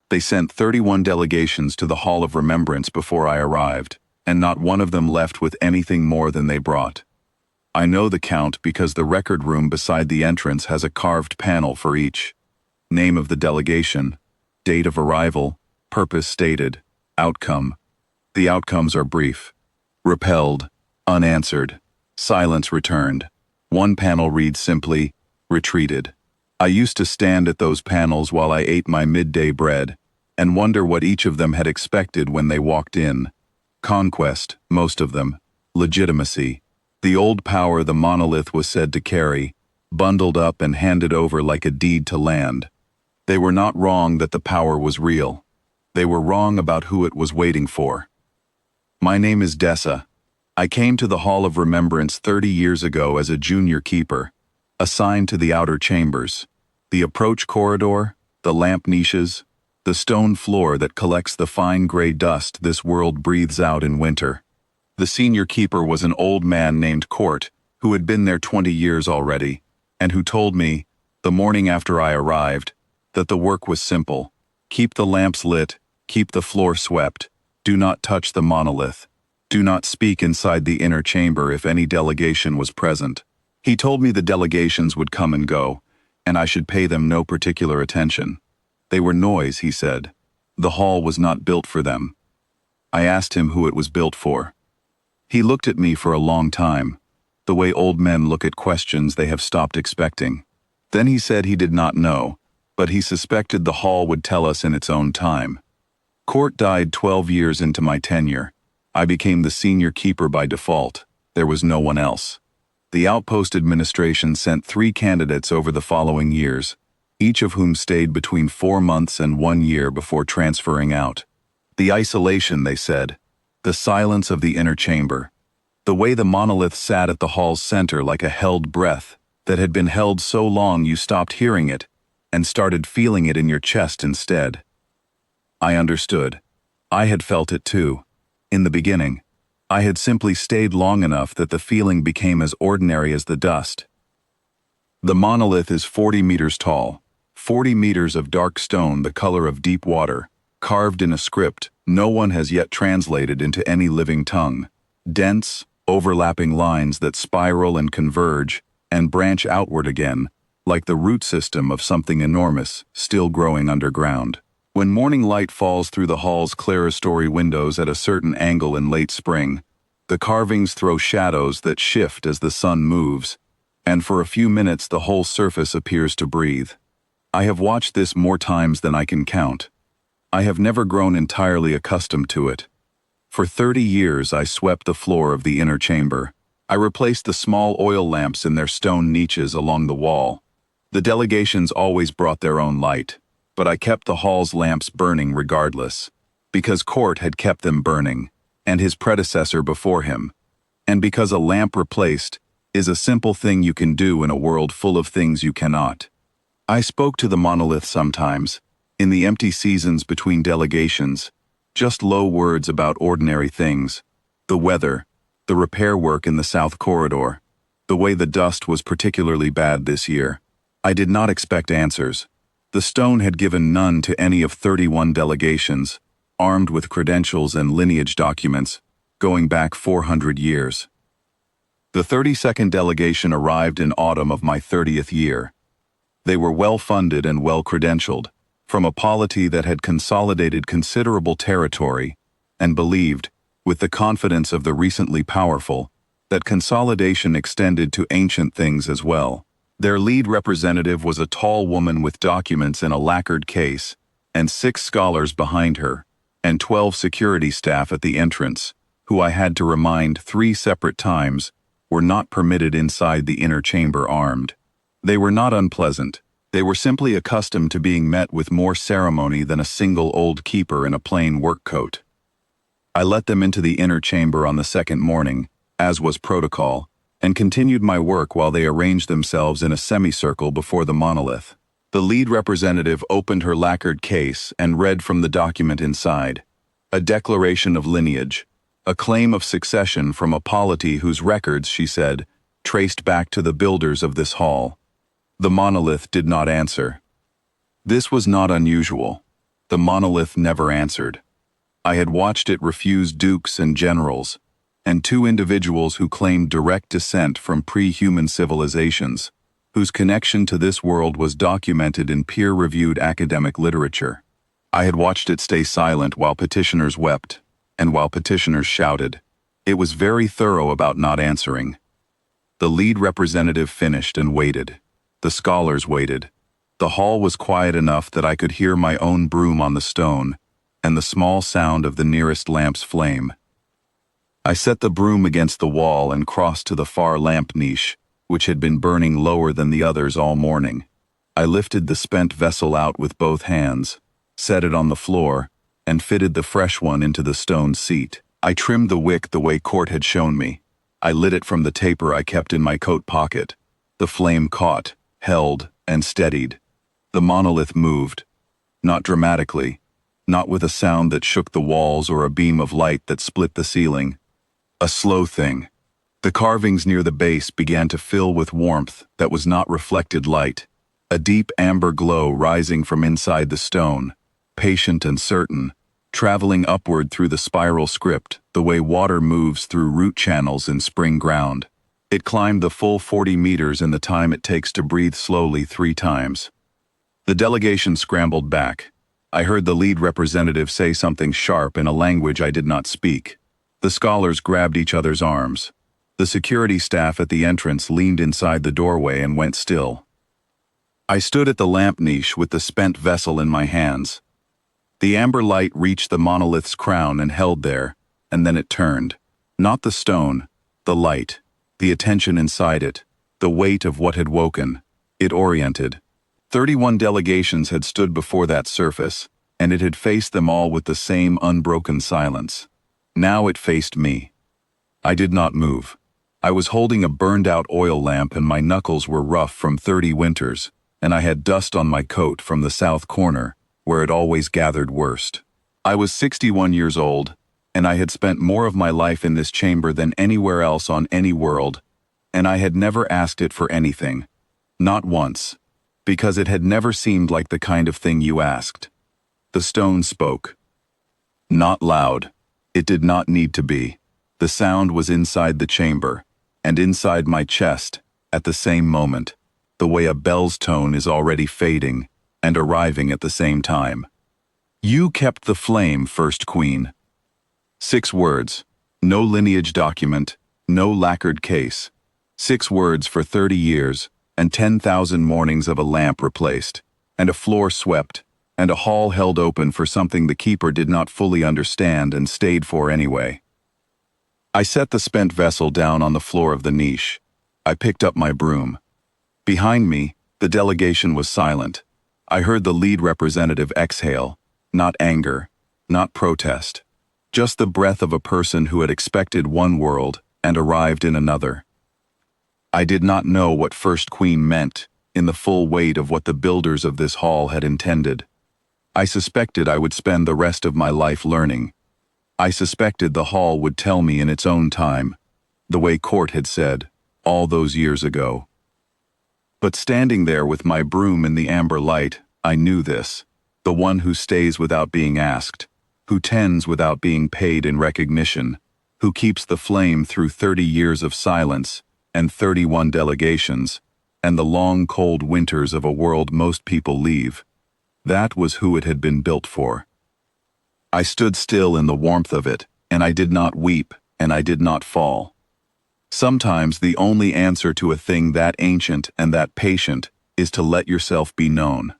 They sent 31 delegations to the Hall of Remembrance before I arrived, and not one of them left with anything more than they brought. I know the count because the record room beside the entrance has a carved panel for each. Name of the delegation, date of arrival, purpose stated, outcome. The outcomes are brief. Repelled, unanswered, silence returned. One panel reads simply, retreated. I used to stand at those panels while I ate my midday bread and wonder what each of them had expected when they walked in. Conquest, most of them. Legitimacy. The old power the monolith was said to carry, bundled up and handed over like a deed to land. They were not wrong that the power was real. They were wrong about who it was waiting for. My name is Dessa. I came to the Hall of Remembrance 30 years ago as a junior keeper, assigned to the outer chambers, the approach corridor, the lamp niches, the stone floor that collects the fine gray dust this world breathes out in winter. The senior keeper was an old man named Court, who had been there 20 years already, and who told me, the morning after I arrived, that the work was simple. Keep the lamps lit, keep the floor swept, do not touch the monolith, do not speak inside the inner chamber if any delegation was present. He told me the delegations would come and go, and I should pay them no particular attention. They were noise, he said. The hall was not built for them. I asked him who it was built for. He looked at me for a long time, the way old men look at questions they have stopped expecting. Then he said he did not know, but he suspected the hall would tell us in its own time. Court died 12 years into my tenure. I became the senior keeper by default. There was no one else. The outpost administration sent 3 candidates over the following years, each of whom stayed between 4 months and 1 year before transferring out. The isolation, they said, the silence of the inner chamber, the way the monolith sat at the hall's center like a held breath that had been held so long you stopped hearing it and started feeling it in your chest instead. I understood. I had felt it too. In the beginning, I had simply stayed long enough that the feeling became as ordinary as the dust. The monolith is 40 meters tall, 40 meters of dark stone the color of deep water, carved in a script no one has yet translated into any living tongue. Dense, overlapping lines that spiral and converge and branch outward again, like the root system of something enormous still growing underground. When morning light falls through the hall's clerestory windows at a certain angle in late spring, the carvings throw shadows that shift as the sun moves, and for a few minutes the whole surface appears to breathe. I have watched this more times than I can count. I have never grown entirely accustomed to it. For 30 years I swept the floor of the inner chamber. I replaced the small oil lamps in their stone niches along the wall. The delegations always brought their own light, but I kept the hall's lamps burning regardless, because Court had kept them burning, and his predecessor before him, and because a lamp replaced is a simple thing you can do in a world full of things you cannot. I spoke to the monolith sometimes, in the empty seasons between delegations, just low words about ordinary things, the weather, the repair work in the south corridor, the way the dust was particularly bad this year. I did not expect answers. The stone had given none to any of 31 delegations, armed with credentials and lineage documents, going back 400 years. The 32nd delegation arrived in autumn of my 30th year. They were well-funded and well-credentialed, from a polity that had consolidated considerable territory, and believed, with the confidence of the recently powerful, that consolidation extended to ancient things as well. Their lead representative was a tall woman with documents in a lacquered case, and 6 scholars behind her, and 12 security staff at the entrance, who I had to remind 3 separate times were not permitted inside the inner chamber armed. They were not unpleasant. They were simply accustomed to being met with more ceremony than a single old keeper in a plain work coat. I let them into the inner chamber on the second morning, as was protocol, and continued my work while they arranged themselves in a semicircle before the monolith. The lead representative opened her lacquered case and read from the document inside, a declaration of lineage, a claim of succession from a polity whose records, she said, traced back to the builders of this hall. The monolith did not answer. This was not unusual. The monolith never answered. I had watched it refuse dukes and generals, and two individuals who claimed direct descent from pre-human civilizations, whose connection to this world was documented in peer-reviewed academic literature. I had watched it stay silent while petitioners wept, and while petitioners shouted. It was very thorough about not answering. The lead representative finished and waited. The scholars waited. The hall was quiet enough that I could hear my own broom on the stone, and the small sound of the nearest lamp's flame. I set the broom against the wall and crossed to the far lamp niche, which had been burning lower than the others all morning. I lifted the spent vessel out with both hands, set it on the floor, and fitted the fresh one into the stone seat. I trimmed the wick the way Court had shown me. I lit it from the taper I kept in my coat pocket. The flame caught, held, and steadied. The monolith moved. Not dramatically, not with a sound that shook the walls or a beam of light that split the ceiling. A slow thing. The carvings near the base began to fill with warmth that was not reflected light, a deep amber glow rising from inside the stone, patient and certain, traveling upward through the spiral script the way water moves through root channels in spring ground. It climbed the full 40 meters in the time it takes to breathe slowly 3 times. The delegation scrambled back. I heard the lead representative say something sharp in a language I did not speak. The scholars grabbed each other's arms. The security staff at the entrance leaned inside the doorway and went still. I stood at the lamp niche with the spent vessel in my hands. The amber light reached the monolith's crown and held there, and then it turned. Not the stone, the light, the attention inside it, the weight of what had woken. It oriented. 31 delegations had stood before that surface, and it had faced them all with the same unbroken silence. Now it faced me. I did not move. I was holding a burned-out oil lamp and my knuckles were rough from 30 winters, and I had dust on my coat from the south corner, where it always gathered worst. I was 61 years old, and I had spent more of my life in this chamber than anywhere else on any world, and I had never asked it for anything. Not once. Because it had never seemed like the kind of thing you asked. The stone spoke. Not loud. It did not need to be. The sound was inside the chamber, and inside my chest, at the same moment, the way a bell's tone is already fading and arriving at the same time. You kept the flame, First Queen. 6 words. No lineage document, no lacquered case. 6 words for 30 years, and 10,000 mornings of a lamp replaced, and a floor swept, and a hall held open for something the keeper did not fully understand and stayed for anyway. I set the spent vessel down on the floor of the niche. I picked up my broom. Behind me, the delegation was silent. I heard the lead representative exhale, not anger, not protest, just the breath of a person who had expected one world and arrived in another. I did not know what First Queen meant in the full weight of what the builders of this hall had intended. I suspected I would spend the rest of my life learning. I suspected the hall would tell me in its own time, the way Court had said, all those years ago. But standing there with my broom in the amber light, I knew this, the one who stays without being asked, who tends without being paid in recognition, who keeps the flame through 30 years of silence, and 31 delegations, and the long cold winters of a world most people leave. That was who it had been built for. I stood still in the warmth of it, and I did not weep, and I did not fall. Sometimes the only answer to a thing that ancient and that patient is to let yourself be known.